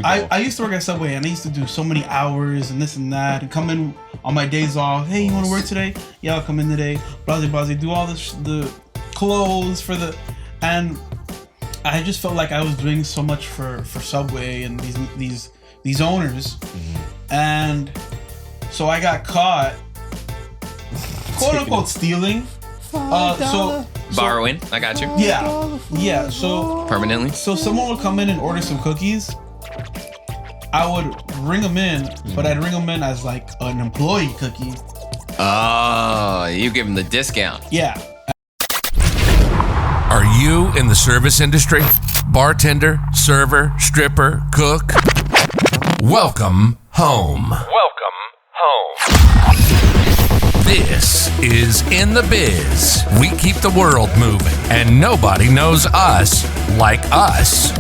I used to work at Subway, and I used to do so many hours and this and that, and come in on my days off. Hey, you want to work today? Yeah, I'll come in today. Blase, do all the clothes for the, and I just felt like I was doing so much for Subway and these owners, and so I got caught, quote unquote, stealing. So borrowing. I got you. Yeah. So permanently. So someone would come in and order some cookies. I would ring them in, but I'd ring them in as like an employee cookie. Oh, you give them the discount. Yeah. Are you in the service industry? Bartender, server, stripper, cook? Welcome home. Welcome home. This is In The Biz. We keep the world moving, and nobody knows us like us.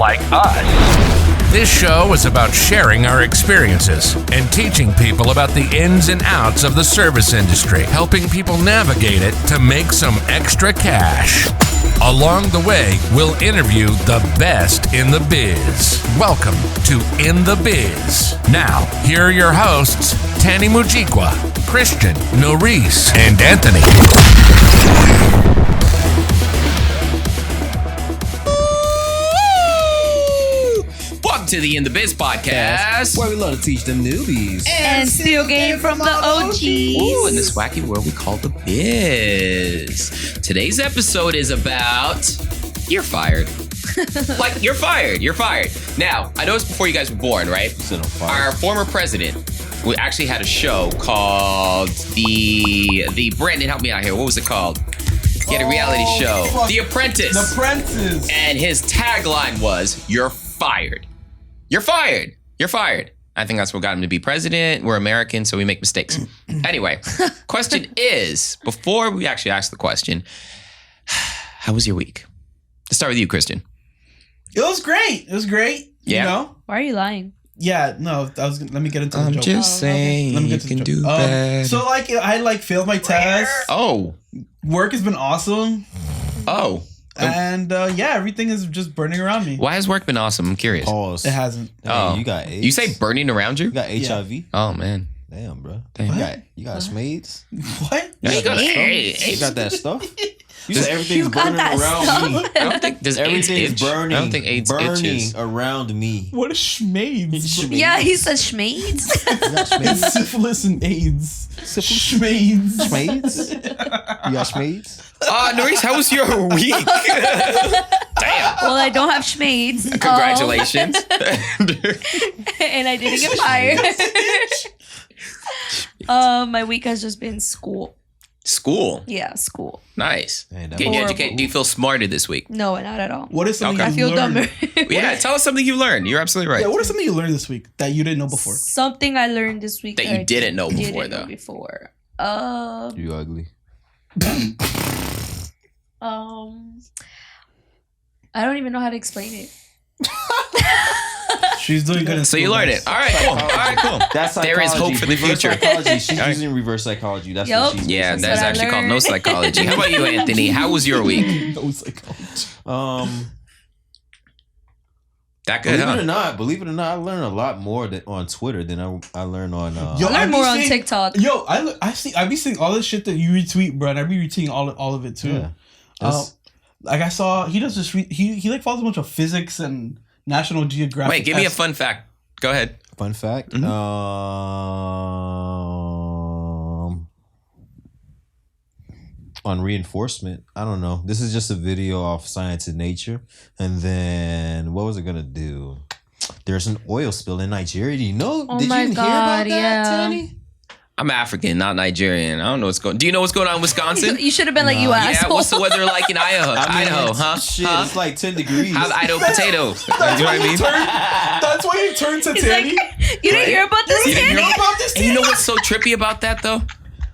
This show is about sharing our experiences and teaching people about the ins and outs of the service industry, helping people navigate it to make some extra cash. Along the way, we'll interview the best in the biz. Welcome to In The Biz. Now, here are your hosts, Tany Mujikwa, Christian, Noris, and Anthony. Welcome to the In The Biz podcast, where we love to teach them newbies and steal game from the OGs. Ooh, in this wacky world we call the biz. Today's episode is about you're fired. Like you're fired. Now, I know it's before you guys were born, right? Our former president, we actually had a show called the Brandon, help me out here. What was it called? He had a reality show, The Apprentice. And his tagline was, "You're fired. You're fired. You're fired." I think that's what got him to be president. We're American, so we make mistakes. Anyway, question is, before we actually ask the question, how was your week? Let's start with you, Christian. It was great. Yeah. You know? Why are you lying? Yeah, no, let me get into the joke. I'm just saying, you can do better. So I failed my test. Oh. Work has been awesome. Oh. And everything is just burning around me. Why has work been awesome? I'm curious. Pause. It hasn't. Hey, you got AIDS. You say burning around you? You got HIV? Oh, man. Damn, bro. Damn. You got SMAIDs? What? You got AIDS. You got that stuff? You said everything's burning around me. I don't think there's everything's burning. I don't think AIDS itches. Around me. What is schmaids? Yeah, he said schmaids. It's syphilis and AIDS. Schmaids. Schmaids? You got schmaids? Noris, how was your week? Damn. Well, I don't have schmaids. Congratulations. And I didn't get fired. My week has just been school. School? Yeah, school. Nice. Man, Getting educated. Do you feel smarter this week? No, not at all. What is something I feel dumber. Yeah, tell us something you learned. You're absolutely right. Yeah, what is something you learned this week that you didn't know before? Something I learned this week that you didn't know before, though. You ugly. I don't even know how to explain it. She's doing good. So you learned it. All right, cool. That's psychology. There is hope for the reverse future. Psychology. She's using reverse psychology. That's what she's using. Yeah, that's actually called no psychology. How about you, Anthony? How was your week? No psychology. That good, Believe it or not, I learned a lot more on Twitter than I learned on. I learned more on TikTok. Yo, I be seeing all this shit that you retweet, bro, and I be retweeting all of it too. Yeah. Like I saw, he does this. He like follows a bunch of physics and National Geographic. Wait, give me a fun fact. Go ahead. Fun fact. Mm-hmm. On reinforcement, I don't know. This is just a video off Science and Nature. And then what was it gonna do? There's an oil spill in Nigeria. Do you know? Oh Did my you hear God, about that, Tany? I'm African, not Nigerian. I don't know what's going on. Do you know what's going on in Wisconsin? You should have been like, you asshole. Yeah, what's the weather like in Idaho, huh? Shit, it's like 10 degrees. How's Idaho potato? You know what I mean? That's why he turned to Tany. You didn't hear about this, Tany? And you know what's so trippy about that, though?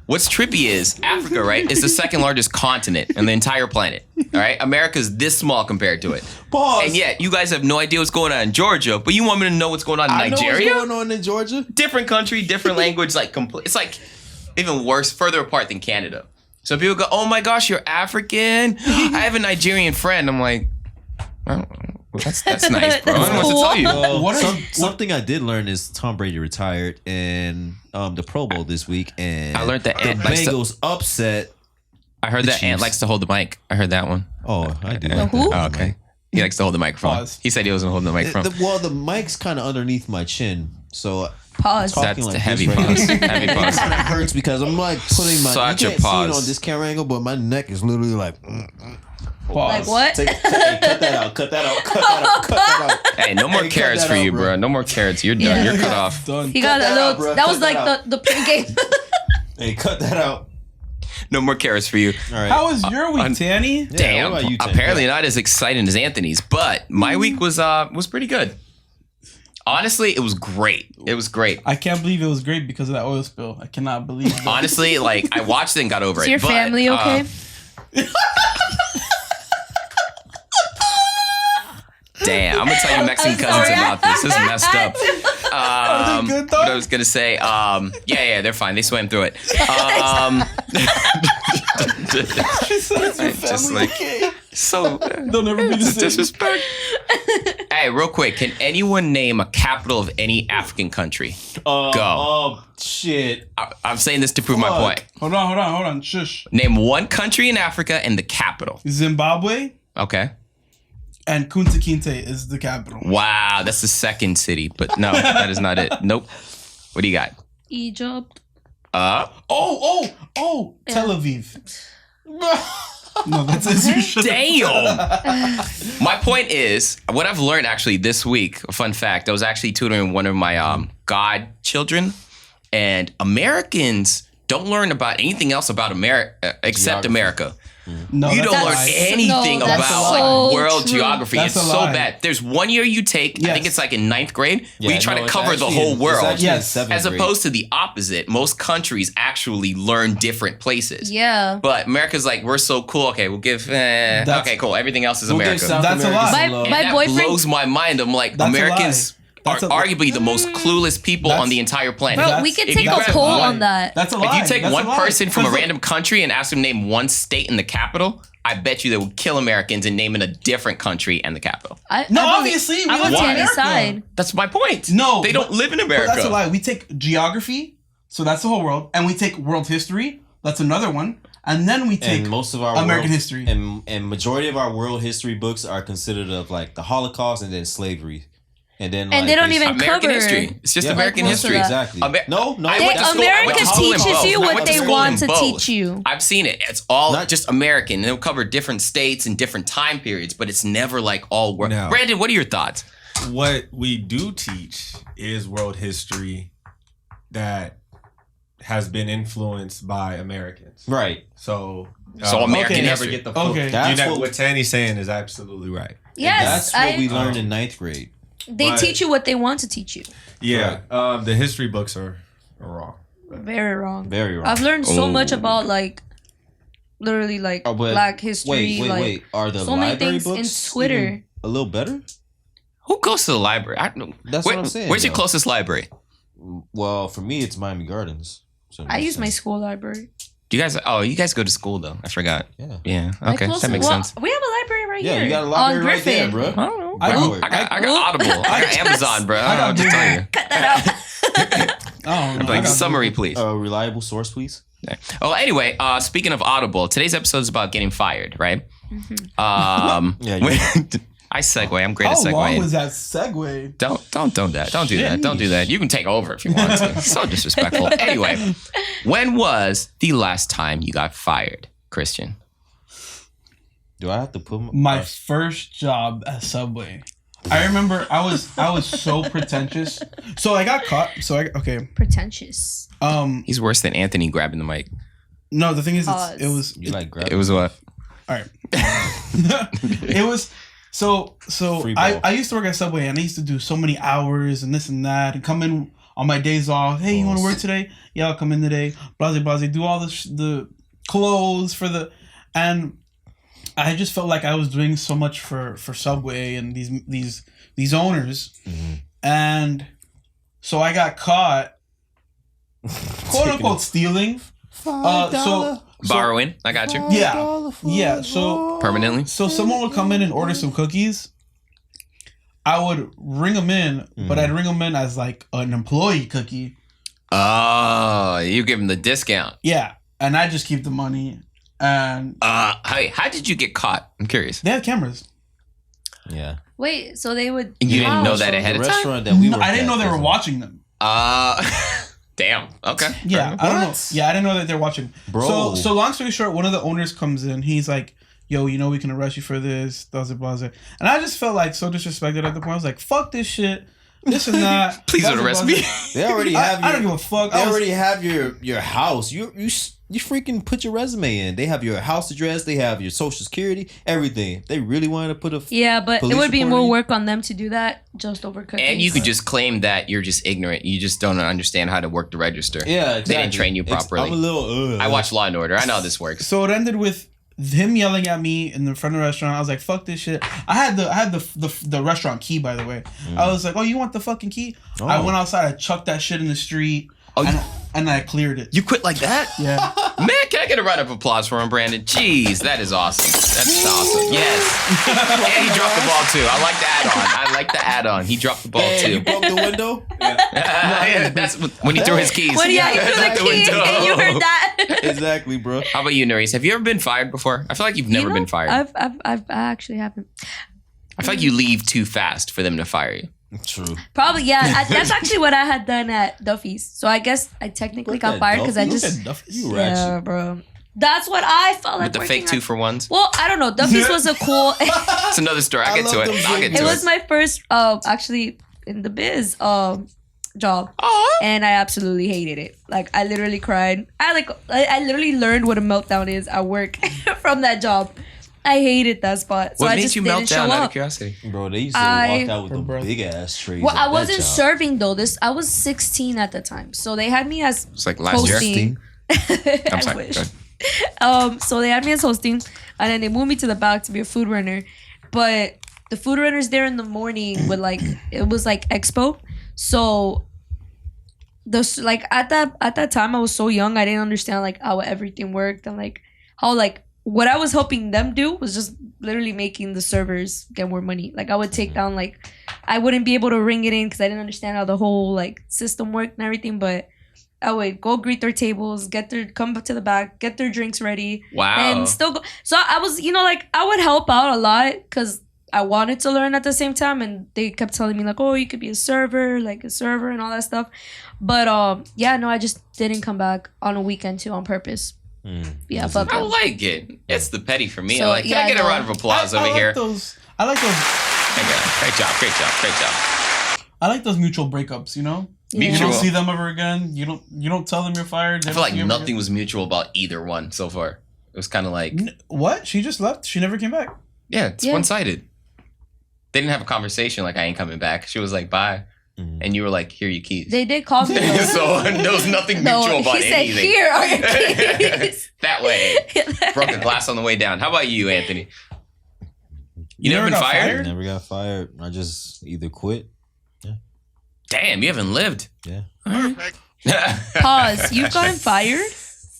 What's trippy is Africa, right, is the second largest continent on the entire planet. All right? America's this small compared to it. Pause. And yet, you guys have no idea what's going on in Georgia, but you want me to know what's going on in Nigeria? I know what's going on in Georgia. Different country, different language, like complete. It's like even worse, further apart than Canada. So people go, "Oh my gosh, you're African." I have a Nigerian friend. I'm like, Well, that's nice, bro. I don't know what to tell you. Something I did learn is Tom Brady retired in the Pro Bowl this week, and I learned that the Bengals upset. I heard that Ant likes to hold the mic. I heard that one. Oh, I do. Who? Oh, okay. He likes to hold the microphone. Pause. He said he wasn't holding the microphone. The mic's kind of underneath my chin, so Pause. That's like the heavy this right pause. here. Heavy pause. It kind of hurts because I'm like putting my. Such you a can't see it pause. on this camera angle, but my neck is literally like. Like what? Cut that out. Cut that out. Cut that out. Cut that out. Hey, no more Hey, cut carrots that for out, you, bro. bro. No more carrots. You're done. Yeah. You're cut off. Done. He got that a little. out, bro. That Cut was that like out. the pregame. Hey, cut that out. No more carrots for you. All right. How was your week, Tany? Yeah, Damn. what about you, Tim? Apparently not as exciting as Anthony's, but my week was pretty good. Honestly, it was great. It was great. I can't believe it was great because of that oil spill. I cannot believe that. Honestly, like I watched it and got over Is it. your but, family okay? Damn, I'm gonna tell you Mexican I'm cousins sorry. about this. This is messed up. Are they good, though? What I was gonna say, yeah, they're fine. They swam through it. Just like so They'll never be the same. disrespect. Hey, real quick, can anyone name a capital of any African country? Go. Shit. I'm saying this to prove my Fuck. point. Hold on. Shush. Name one country in Africa and the capital. Zimbabwe Okay. and Kunta Kinte is the capital. Wow, that's the second city, but no, that is not it. Nope. What do you got? Egypt. Oh, Tel Aviv. No, that's it. Shut up. Damn. My point is, what I've learned actually this week, a fun fact, I was actually tutoring one of my godchildren, and Americans don't learn about anything else about America except Geography. America. No, You that's don't a learn lie. anything No, that's about so like world true. geography. That's It's a so lie. bad. There's 1 year you take, I Yes. think it's like in 9th grade, where you try to it's cover the actually whole in- world. It's actually in Yes. 7th As grade. opposed to the opposite, most countries actually learn different places. Yeah. But America's like, we're so cool. Okay, we'll give. Okay, cool. Everything else is We'll give America. South That's a America lie. some My- love. my And that boyfriend- blows my mind. I'm like, That's a Americans lie. That's are a- arguably the most clueless people That's- on the entire planet. Bro, That's- we could if take you a grab poll one- on that. That's a If lie. you take That's one a lie. person from a Because random country and ask them to name one state in the capital, I bet you they would kill Americans and name in a different country and the capital. No, I obviously, we I'm live on in Tanny's America. side. That's my point. No, they don't but- live in But America. that's a lie. We take geography, so that's the whole world, and we take world history. That's another one, and then we take And most of our American world- history. and majority of our world history books are considered of like the Holocaust and then slavery, and then And they don't even American cover history. It's just Yeah. American Like most of history. that. exactly. Amer- no, I They, went to school- I went America to school in teaches both. you I what went to they school want in to both. teach you. I've seen it. It's all Not- just American. They'll cover different states and different time periods, but it's never like all world. No. Brandon, what are your thoughts? What we do teach is world history that has been influenced by Americans. right. So, American Okay. never history. get the full. Okay. That's what what- Tanny's saying is absolutely right. Yes, That's what we learned in 9th grade. they But- teach you what they want to teach you. Yeah, the history books are wrong. Very wrong. Very wrong. I've learned so Oh. much about like, literally like Oh, but Black history. Wait. Are the so many library things in books Twitter. even a little better? Who goes to the library? I don't know. That's what I'm saying, Where's your though. closest library? Well, for me, it's Miami Gardens. So it I makes use my sense. school library. Do you guys? Oh, you guys go to school though. I forgot. Yeah. Yeah. My Okay, that closest- makes well, sense. We have a library right Yeah, here. you got a library on right there, Griffin. bro. I don't know. I Bro, do. I got Audible. I got Amazon, bro. I don't know what to tell you. Cut that out. Oh, Like summary, please. A reliable source, please. Oh, anyway, speaking of Audible, today's episode is about getting fired, right? Yeah, I segue. I'm great How at segueing. long was that segue? Don't do that. Don't do that. Don't do that. You can take over if you want to. So disrespectful. Anyway, when was the last time you got fired, Christian? Do I have to put My first job at Subway. I remember I was so pretentious. So I got caught. Okay. Pretentious. He's worse than Anthony grabbing the mic. No, the thing is, Pause. You like grab It was what? all right. It was so Free ball. I used to work at Subway and I used to do so many hours and this and that and come in on my days off. Hey, you want to work today? Yeah, I'll come in today. Blase, do all the clothes for the, and I just felt like I was doing so much for Subway and these owners, and so I got caught, quote unquote, stealing. So Borrowing. I got you. yeah. So Permanently. someone would come in and order some cookies, I would ring them in, but I'd ring them in as like an employee cookie. Oh, you give them the discount. Yeah, and I just keep the money. And hey, how did you get caught? I'm curious. they had cameras. Yeah. Wait, so they would. You didn't know that So ahead the of time? restaurant that we No, worked I didn't know at they were was- watching them. Damn. Okay. Yeah, I don't know. What? Yeah, I didn't know that they're watching. Bro. So long story short, one of the owners comes in. He's like, "Yo, you know we can arrest you for this." Blah blah blah. And I just felt like so disrespected at the point. I was like, "Fuck this shit, this and that." Please don't Blah, arrest blah, me. blah. They already have. I don't give a fuck. They I was- already have your house. You freaking put your resume in. They have your house address. They have your social security. Everything. They really wanted to put a. Yeah, but it Police would be report more you? work on them to do that just over cookies. And you could just claim that you're just ignorant. You just don't understand how to work the register. Yeah, exactly. They didn't train you properly. I'm a little. I watch Law and Order. I know how this works. So it ended with him yelling at me in the front of the restaurant. I was like, "Fuck this shit." I had the restaurant key, by the way. I was like, "Oh, you want the fucking key?" Oh. I went outside. I chucked that shit in the street. Oh, and I cleared it. You quit like that? Yeah. Man, can I get a round of applause for him, Brandon? Jeez, that is awesome. That's awesome. Yes. And he dropped the ball too. I like the add-on. He dropped the ball Hey, you too. broke the window. Yeah, that's when he threw his keys. Well, yeah, you threw the Out the key window. and you heard that. Exactly, bro. How about you, Noris? Have you ever been fired before? I feel like you've never been fired. I actually haven't. I feel like you leave too fast for them to fire you. True. Probably, yeah. That's actually what I had done at Duffy's. So I guess I technically Look got at fired because I Duffy's. just. You Yeah, ratchet. bro. That's what I felt like. With the working fake at. 2-for-1s. Well, I don't know. Duffy's was a cool. It's another story. I'll get to love it. them I'll get fake- to It it. was my first, actually, in the biz job, and I absolutely hated it. Like, I literally cried. I literally learned what a meltdown is at work from that job. I hated that spot. So What I made just you didn't melt show down out of up. curiosity? Bro, they used to I- walk out with Bro. the big ass trays. Well, at I that wasn't job. serving though. I was 16 at the time, so they had me as It's like last year. hosting. I'm I sorry. wish. Go ahead. So they had me as hosting, and then they moved me to the back to be a food runner. But the food runner's there in the morning with it was like expo. So at that time I was so young, I didn't understand like how everything worked and like how like what I was helping them do was just literally making the servers get more money. Like I would take down I wouldn't be able to ring it in because I didn't understand how the whole like system worked and everything, but I would go greet their tables, come to the back, get their drinks ready, Wow. and still go. So I was, I would help out a lot because I wanted to learn at the same time, and they kept telling me like, oh, you could be a server and all that stuff. But I just didn't come back on a weekend too on purpose. Yeah, fuck I them. like it. It's the petty for me. So, Can I get a round of applause over I here? like those. I like those. Great job. I like those mutual breakups. You know, Yeah. you Mutual. don't see them ever again. You don't tell them you're fired. They I feel don't like see you ever nothing was mutual about either one so far. It was kind of like, again. What? She just left. She never came back. yeah, it's Yeah. one-sided. They didn't have a conversation like, I ain't coming back. She was like, bye. And you were like, here are your keys. They did call me. though. So there was nothing mutual No, about he said, anything. "Here are your keys." That way. Broke a glass on the way down. How about you, Anthony? You never been got fired? Never got fired. I just either quit. Damn, you haven't lived. Yeah. Pause. You've gotten fired?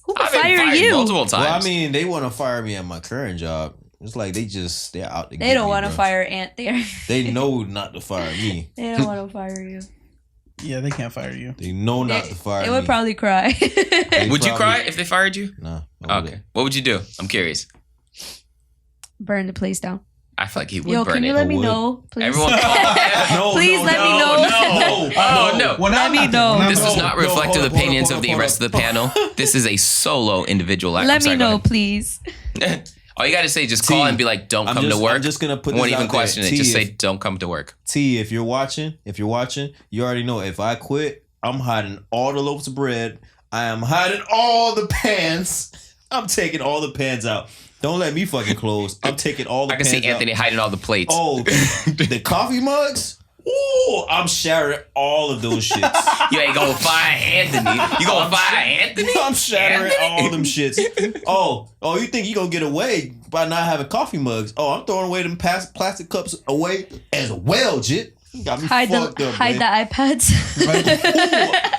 Who would I've been fire fired you? multiple times. Well, I mean, they want to fire me at my current job. It's like they're out to They get don't me, want to bro. fire Ant there. They know not to fire me. They don't want to fire you. Yeah, they can't fire you. They know not to fire They me. would probably cry. They would you probably- cry if they fired you? Nah. I wouldn't. Okay. What would you do? I'm curious. Burn the place down. I feel like he would Yo, burn can you it. let me would. know, please? Everyone, No, Please no, let no, me know. no. Oh, no. When Let I'm me not there, know. when I'm This not does there. not reflect the opinions of the hold rest of the panel. This is a solo individual act. I'm Let sorry, me go know, ahead. please. All you got to say, just call T, and be like, don't I'm come just- to work. I'm just gonna put Won't this even out there. question it. T, Just say, if- don't come to work. T, if you're watching, you already know if I quit, I'm hiding all the loaves of bread. I am hiding all the pans. I'm taking all the pans out. Don't let me fucking close. I'm taking all the I can pans see Anthony out. hiding all the plates. Oh, the coffee mugs? Ooh, I'm shattering all of those shits. You ain't gonna fire Anthony. You gonna fire Anthony? I'm shattering Anthony? all them shits. Oh, you think you gonna get away by not having coffee mugs? Oh, I'm throwing away them plastic cups away as well, Jit. Got me hide fucked up, the man. iPads.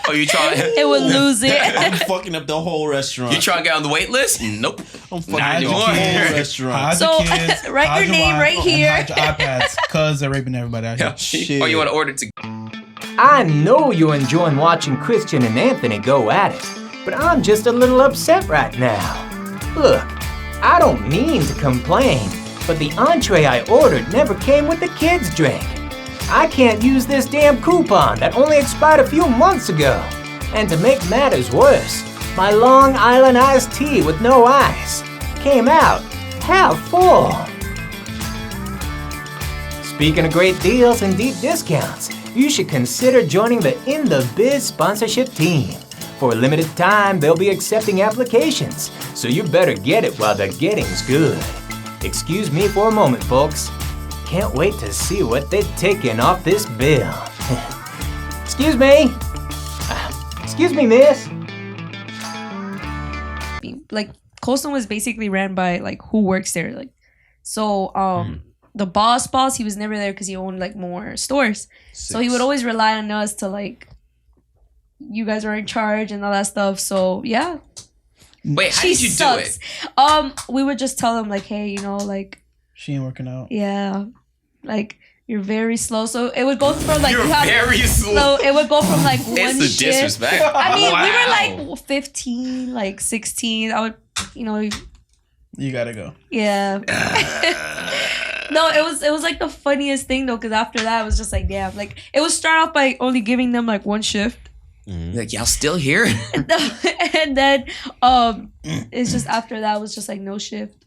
Oh, you trying? It would lose it. I'm fucking up the whole restaurant. You trying to get on the wait list? Nope. I'm fucking Not up the anymore. whole restaurant. Hide So, the kids, write hide your name wife, right and here. hide your iPads, cause they're raping everybody out here. Yeah. Shit. Or you want to order to? I know you're enjoying watching Christian and Anthony go at it, but I'm just a little upset right now. Look, I don't mean to complain, but the entree I ordered never came with the kids' drink. I can't use this damn coupon that only expired a few months ago. And to make matters worse, my Long Island iced tea with no ice came out half full. Speaking of great deals and deep discounts, you should consider joining the In The Biz sponsorship team. For a limited time, they'll be accepting applications, so you better get it while the getting's good. Excuse me for a moment, folks. Can't wait to see what they're taking off this bill. Excuse me. Excuse me, miss. Like Cold Stone was basically ran by like who works there. Like, so the boss, he was never there because he owned like more stores. So he would always rely on us to like, you guys are in charge and all that stuff. So yeah. Wait, how did you do it? We would just tell him like, hey, you know, like, She ain't working out. yeah, like you're very slow. So it would go from like You're very slow. So it would go from like one It's the shift. disrespect. I mean, Wow. we were like 15, like 16. I would, you know, You gotta go. yeah. No, it was like the funniest thing though, because after that it was just like, damn, like it would start off by only giving them like one shift. Like, y'all still here? And then it's just after that was just like no shift.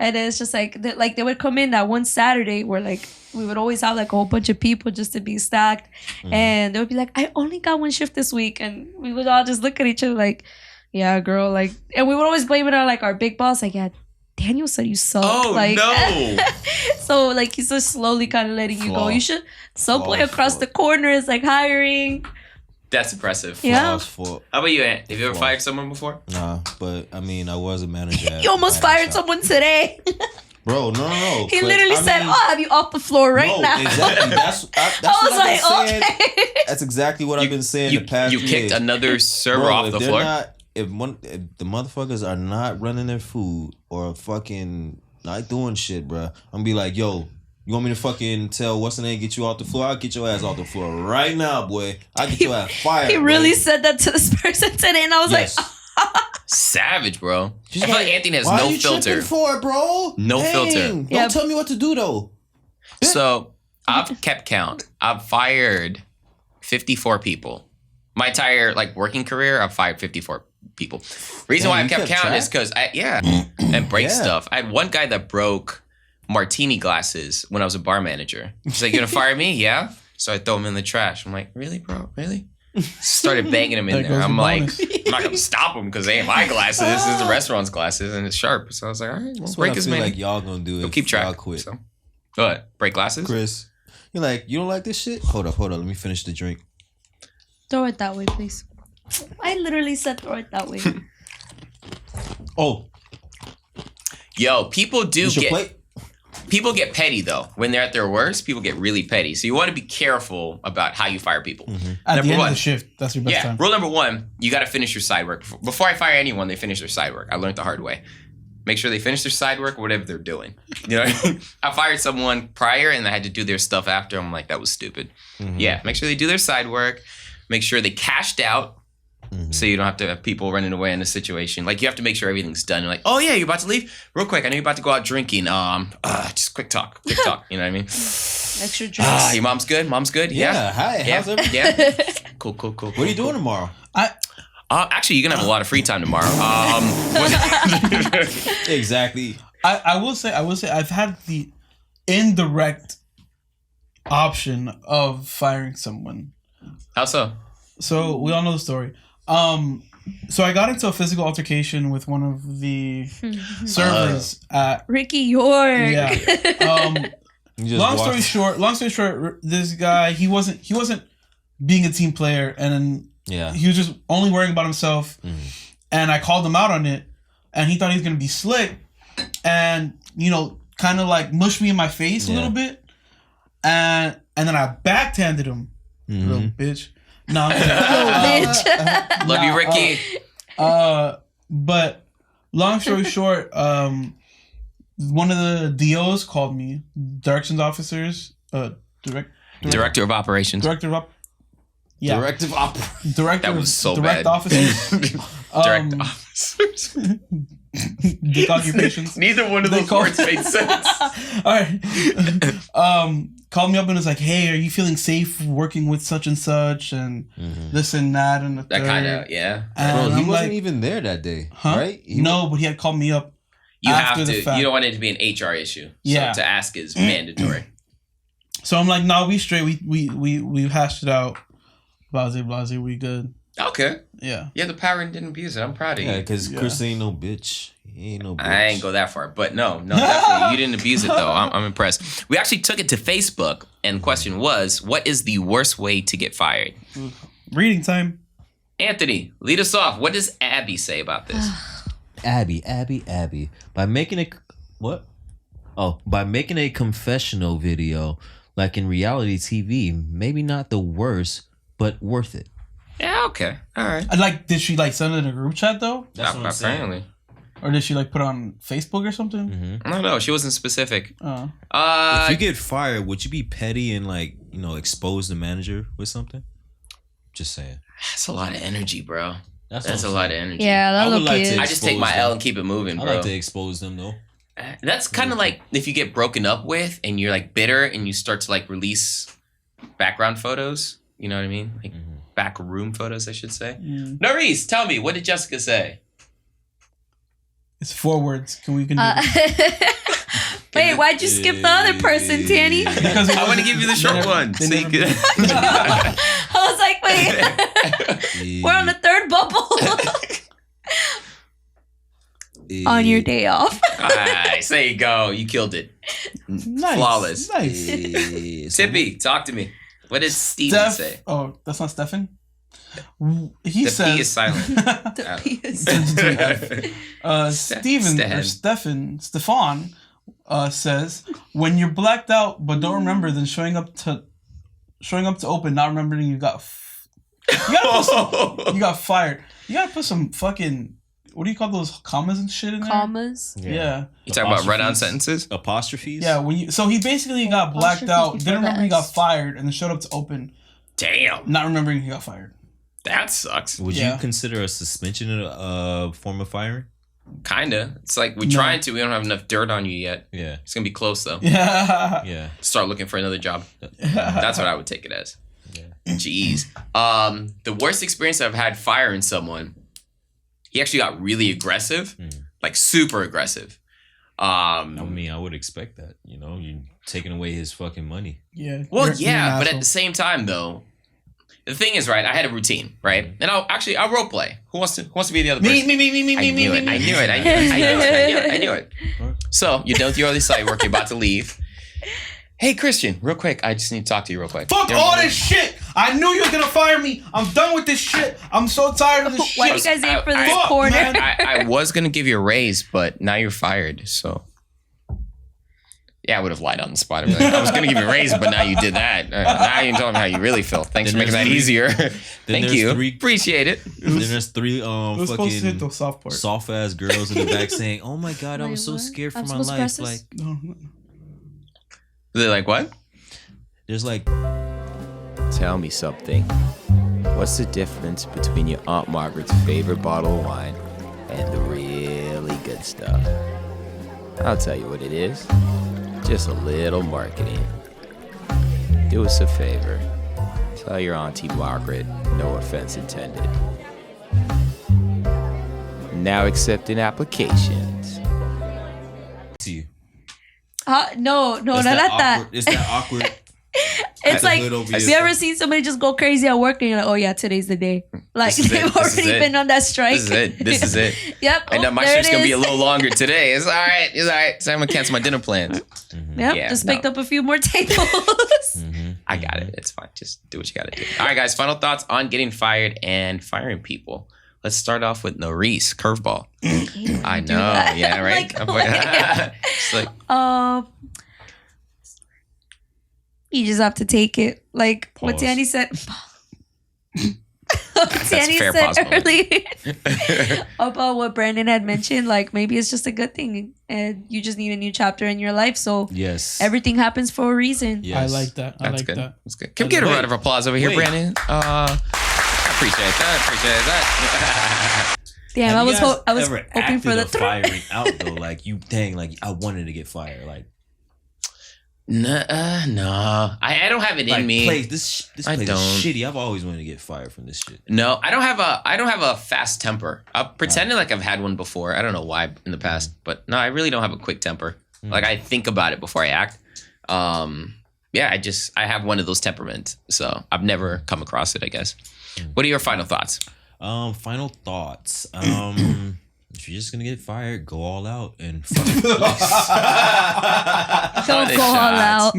And then it's just like they would come in that one Saturday where like we would always have like a whole bunch of people just to be stacked, and they would be like, I only got one shift this week, and we would all just look at each other like, yeah, girl, like, and we would always blame it on like our big boss, like, yeah, Daniel said you suck. Oh, like, no. So like he's just slowly kind of letting you go. You should Subway across the corner is like hiring. That's impressive. Yeah. How about you, Ant? Have you ever fired someone before? Nah, but I mean, I was a manager. You almost fired someone today. Bro, no. He literally said, "Oh, have you off the floor right now?" Exactly. That's I what was I've been like, saying. okay. That's exactly what I've been saying the past You few kicked days. another server Bro, off if the they're floor? if the motherfuckers are not running their food or fucking not doing shit, bro, I'm gonna be like, yo, you want me to fucking tell what's the name, get you off the floor? I'll get your ass off the floor right now, boy. I'll get your ass fired. He really boy. said that to this person today, and I was Yes. like, Savage, bro. I She's feel like Anthony has why no are you filter. tripping for it, bro? No filter. Don't Yeah. tell me what to do, though. So I've kept count. I've fired 54 people. My entire like working career, I've fired 54 people. Reason Damn, why I've you kept kept count is track? because and break Yeah. stuff. I had one guy that broke martini glasses when I was a bar manager. He's like, "You gonna fire me?" Yeah. So I throw him in the trash. I'm like, "Really, bro? Really?" Started banging him in There there. goes I'm the like, bonus. I'm not gonna stop him because they ain't my glasses. This is the restaurant's glasses and it's sharp. So I was like, all right, we'll That's what I break as feel many. like y'all gonna do We'll if keep track. y'all quit. So. What? Break glasses? Chris, you're like, you don't like this shit? Hold up. Let me finish the drink. "Throw it that way, please." I literally said, "Throw it that way." Oh, Yo, people do it's your get plate? people get petty though. When they're at their worst, people get really petty. So you want to be careful about how you fire people. At Number the end one. of the shift, that's your best Yeah. time. Rule number one, you got to finish your side work. Before I fire anyone, they finish their side work. I learned the hard way. Make sure they finish their side work, whatever they're doing. You know, I fired someone prior and I had to do their stuff after. I'm like, that was stupid. Yeah, make sure they do their side work. Make sure they cashed out. So you don't have to have people running away in a situation. Like you have to make sure everything's done. You're like, oh yeah, you're about to leave? Real quick, I know you're about to go out drinking. Just quick talk. You know what I mean? Extra drinks. Your mom's good? Mom's good? Yeah. Hi. Yeah. How's everything? Yeah. Cool. What are you doing tomorrow? Actually, you're gonna have a lot of free time tomorrow. Exactly. I will say I've had the indirect option of firing someone. How so? So we all know the story. So I got into a physical altercation with one of the servers at Ricky York. yeah. You just Long walked- story short, this guy he wasn't being a team player, and Yeah. he was just only worrying about himself. And I called him out on it, and he thought he was gonna be slick, and kind of like mushed me in my face a Yeah. little bit. And and then I backhanded him. Mhm. Little bitch. No, I'm kidding. Bitch. Love you, Ricky. But long story short, one of the DOs called me, directions officers, Director of Operations. director of yeah, Directive op. director. That was so direct bad. officers, Direct officers. dick occupations. Neither one of They those call- words made sense. All right. Called me up and was like, "Hey, are you feeling safe working with such and such and this and that and the That third?" kind of, yeah. And Bro, he I'm wasn't like, even there that day, huh? right? No, but he had called me up. You After have the to. fact. You don't want it to be an HR issue. Yeah. So to ask is mandatory. So I'm like, "Nah, we straight. We hashed it out. Blase, we good." Okay. Yeah. You have the power and didn't abuse it. I'm proud of Yeah, you. because Chris ain't no bitch. He ain't no bitch. I ain't go that far, but no, definitely. You didn't abuse it though. I'm impressed. We actually took it to Facebook, and the question was, what is the worst way to get fired? Reading time. Anthony, lead us off. What does Abby say about this? Abby. By making a what? Oh, by making a confessional video, like in reality TV, maybe not the worst, but worth it. Yeah, okay. All right. Did she send it in a group chat though, Apparently. or did she put it on Facebook or something? Mm-hmm. I don't know. She wasn't specific. If you get fired, would you be petty and expose the manager with something? Just saying. That's a lot of energy, bro. That's a lot of energy. Yeah, that I would look like is. to- I just take my expose L them. and keep it moving, I bro. like to expose them though. That's kind of like if you get broken up with and you're bitter and you start to release background photos. You know what I mean? Back room photos, I should say. Noris, tell me, what did Jessica say? It's 4 words. Can we? Wait, why'd you skip the other person, Tany? Because I want to give you the short one. they So you never- could- I was like, wait, we're on the third bubble. On your day off. Nice. There you go. You killed it. Nice. Flawless. Nice. Tippy, talk to me. What did Steven Steph. say? Oh, that's not Stefan. He The says. P is silent. The P is- Steven or Stan. Stefan says, when you're blacked out but don't remember, then showing up to open, not remembering you got fired. You gotta put some fucking, what do you call those commas and shit in there? Commas. Yeah. You talking about run-on Apostrophes. sentences? Apostrophes? Yeah. So he basically got blacked Apostrophes out, before didn't remember he the got S. fired, and then showed up to open, Damn. not remembering he got fired. That sucks. Would Yeah. you consider a suspension a form of firing? Kinda. It's like we're No. trying to. We don't have enough dirt on you yet. Yeah. It's gonna be close though. Yeah. Yeah. Start looking for another job. That's what I would take it as. Jeez. The worst experience I've had firing someone, he actually got really aggressive, super aggressive. I mean, I would expect that. You're taking away his fucking money. Yeah. Well, You're an yeah, but asshole. at the same time though, the thing is, right, I had a routine, right? And I'll role play. Who wants to be the other person? Me. I knew it. So you're done with your early site work. You're about to leave. Hey, Christian, real quick. I just need to talk to you real quick. Fuck all this shit. I knew you were gonna fire me. I'm done with this shit. I'm so tired of this shit. Why do you guys aim for this I- corner? man. I was gonna give you a raise, but now you're fired. So yeah, I would have lied on the spot. I'd be like, I was gonna give you a raise, but now you did that. Now you're telling me how you really feel. Thanks Then for making that there's easier. Thank there's you. 3 Appreciate it. Then there's 3 It was supposed to hit fucking the soft part. soft ass girls in the back saying, "Oh my god, I Wait, was so what? scared for I'm my supposed to life." press Like, this? No. They're like, what? there's like, Tell me something. What's the difference between your Aunt Margaret's favorite bottle of wine and the really good stuff? I'll tell you what it is. Just a little marketing. Do us a favor. Tell your Auntie Margaret, no offense intended. Now accepting applications. to you. No, It's not that that. awkward- It's that awkward. It's like, Little bit. have you ever seen somebody just go crazy at work and you're like, oh yeah, today's the day. Like, This is it. they've This is already it. been on that strike. This is it. Yep. I know oh, my there shift's it gonna be a is. little longer today. It's all right. So I'm gonna cancel my dinner plans. Yep, Yeah, just no. picked up a few more tables. I got it. It's fine. Just do what you gotta do. All right, guys. Final thoughts on getting fired and firing people. Let's start off with Noris, curveball. I know. that. Yeah, right. Like, It's like, You just have to take it. Like what Pause. Tany said. Tany fair said pause moment. earlier about what Brandon had mentioned. Like maybe it's just a good thing, and you just need a new chapter in your life. So Yes. everything happens for a reason. Yes. I like that. I That's like good. that. That's good. Can we get a Wait. round of applause over here, Wait. Brandon? I appreciate that. Damn, Have I you was guys I was ever hoping for acted the of firing out though? Like you, dang, like I wanted to get fired. Like No. I don't have it in me. This I place don't. is shitty. I've always wanted to get fired from this shit. No, I don't have a fast temper. I'm pretending like I've had one before. I don't know why in the past, but no, I really don't have a quick temper. Like I think about it before I act. Yeah, I have one of those temperaments. So I've never come across it, I guess. What are your final thoughts? Final thoughts. If you're just gonna get fired, go all out and fuck. Don't the go all shots. out.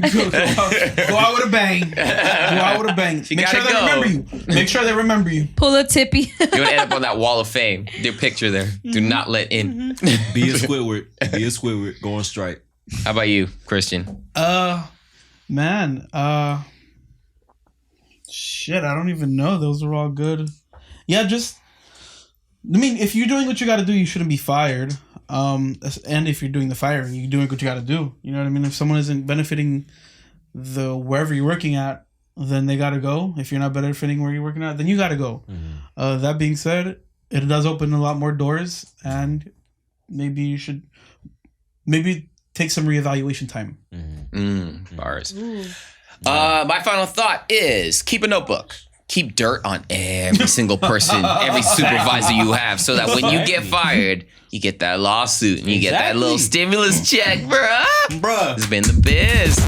Go out with a bang. Go out with a bang. You Make sure gotta they go. remember you. Make sure they remember you. Pull a tippy. You want to end up on that wall of fame. Your picture there. Do not let in. Be a Squidward. Be a Squidward. Go on strike. How about you, Christian? Man, shit, I don't even know. Those are all good. Yeah, if you're doing what you got to do, you shouldn't be fired. And if you're doing the firing, you're doing what you got to do. You know what I mean? If someone isn't benefiting wherever you're working at, then they got to go. If you're not benefiting where you're working at, then you got to go. Mm-hmm. That being said, it does open a lot more doors, and maybe you should take some reevaluation time. Bars. My final thought is keep a notebook. Keep dirt on every single person, every supervisor you have, so that when you get fired, you get that lawsuit and you get that little stimulus check, bruh. Bruh. It's been the biz.